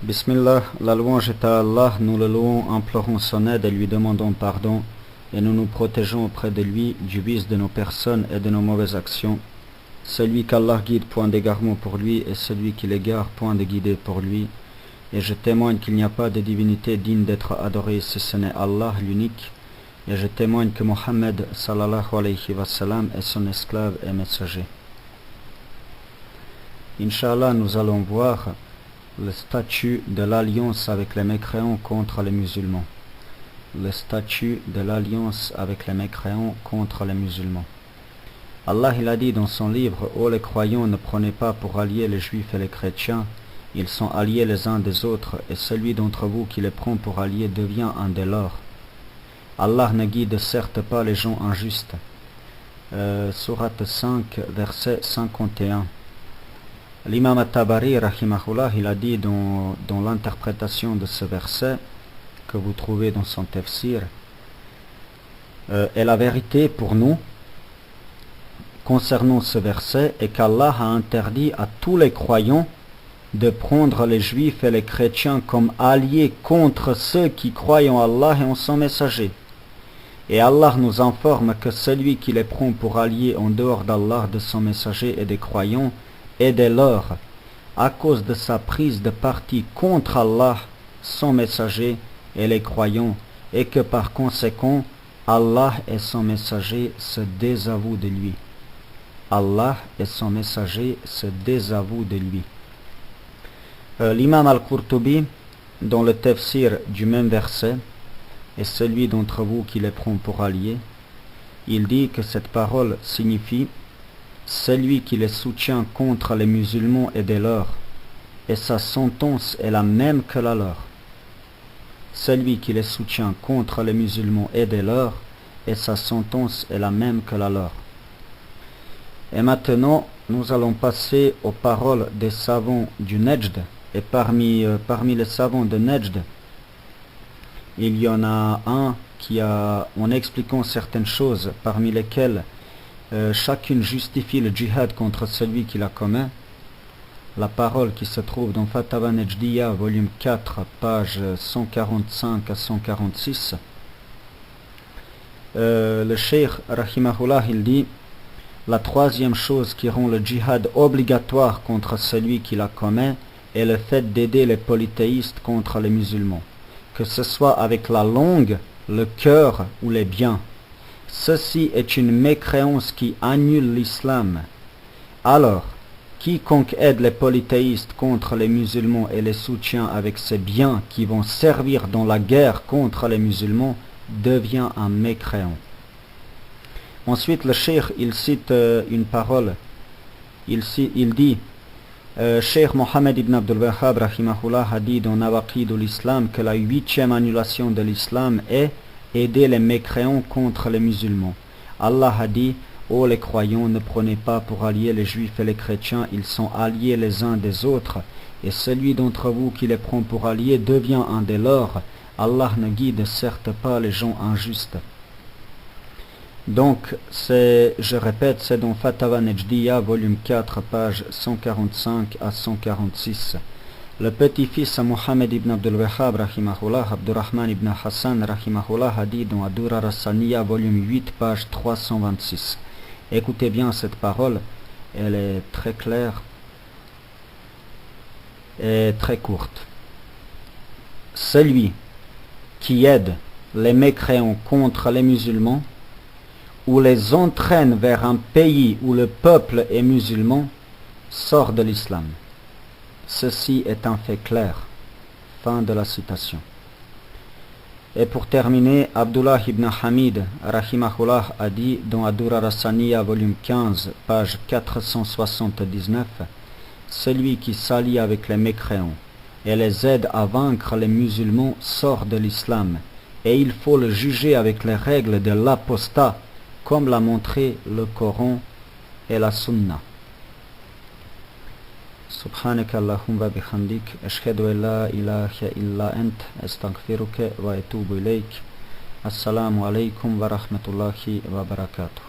Bismillah, la louange est à Allah, nous le louons, implorons son aide et lui demandons pardon, et nous nous protégeons auprès de lui du vice de nos personnes et de nos mauvaises actions. Celui qu'Allah guide, point d'égarement pour lui, et celui qui l'égare, point de guider pour lui. Et je témoigne qu'il n'y a pas de divinité digne d'être adorée si ce n'est Allah l'unique. Et je témoigne que Mohammed sallallahu alayhi wa sallam est son esclave et messager. Inch'Allah, nous allons voir le statut de l'alliance avec les mécréants contre les musulmans. Le statut de l'alliance avec les mécréants contre les musulmans. Allah il a dit dans son livre: ô les croyants, ne prenez pas pour alliés les juifs et les chrétiens, ils sont alliés les uns des autres, et celui d'entre vous qui les prend pour alliés devient un des leurs. Allah ne guide certes pas les gens injustes. Sourate 5, verset 51. L'imam At-Tabari, rahimahullah, il a dit dans l'interprétation de ce verset que vous trouvez dans son tafsir, et la vérité pour nous concernant ce verset est qu'Allah a interdit à tous les croyants de prendre les juifs et les chrétiens comme alliés contre ceux qui croient en Allah et en son messager. Et Allah nous informe que celui qui les prend pour alliés en dehors d'Allah, de son messager et des croyants, et des leurs, à cause de sa prise de parti contre Allah, son messager et les croyants, et que par conséquent, Allah et son messager se désavouent de lui. Allah et son messager se désavouent de lui. L'imam Al-Qurtubi, dans le tafsir du même verset, et celui d'entre vous qui les prend pour alliés, il dit que cette parole signifie celui qui les soutient contre les musulmans et des leurs, et sa sentence est la même que la leur. Celui qui les soutient contre les musulmans et des leurs, et sa sentence est la même que la leur. Et maintenant, nous allons passer aux paroles des savants du Nejd. Et parmi les savants de Nejd, il y en a un qui a, en expliquant certaines choses, parmi lesquelles chacune justifie le djihad contre celui qui la commet. La parole qui se trouve dans Fatawa Nejdiya, volume 4, page 145 à 146. Le cheikh, rahimahullah, il dit: la troisième chose qui rend le djihad obligatoire contre celui qui la commet est le fait d'aider les polythéistes contre les musulmans, que ce soit avec la langue, le cœur ou les biens. Ceci est une mécréance qui annule l'islam. Alors, quiconque aide les polythéistes contre les musulmans et les soutient avec ses biens qui vont servir dans la guerre contre les musulmans devient un mécréant. Ensuite, le cheikh, il cite une parole. Il dit: Cheikh Mohammed ibn Abdul Wahhab rahimahullah a dit dans Nawaqid l'Islam que la 8e annulation de l'islam est aider les mécréants contre les musulmans. Allah a dit: ô les croyants, ne prenez pas pour alliés les juifs et les chrétiens, ils sont alliés les uns des autres, et celui d'entre vous qui les prend pour alliés devient un des leurs. Allah ne guide certes pas les gens injustes. Donc, je répète, c'est dans Fatawa Nejdiya, volume 4, page 145 à 146. Le petit-fils à Mohammed ibn Abdul Wahhab, rahimahullah, Abdurrahman ibn Hassan, rahimahullah, a dit dans Ad-Durar as-Saniyya, volume 8, page 326. Écoutez bien cette parole, elle est très claire et très courte. Celui qui aide les mécréants contre les musulmans, ou les entraîne vers un pays où le peuple est musulman, sort de l'islam. Ceci est un fait clair. Fin de la citation. Et pour terminer, Abdullah ibn Hamid, rahimahullah, a dit dans Ad-Durar as-Saniyya, volume 15, page 479, celui qui s'allie avec les mécréants et les aide à vaincre les musulmans sort de l'islam, et il faut le juger avec les règles de l'apostat, comme l'a montré le Coran et la Sunna. سبحانك اللهم وبحمدك أشهد أن لا إله إلا أنت أستغفرك وأتوب إليك. السلام عليكم ورحمة الله وبركاته.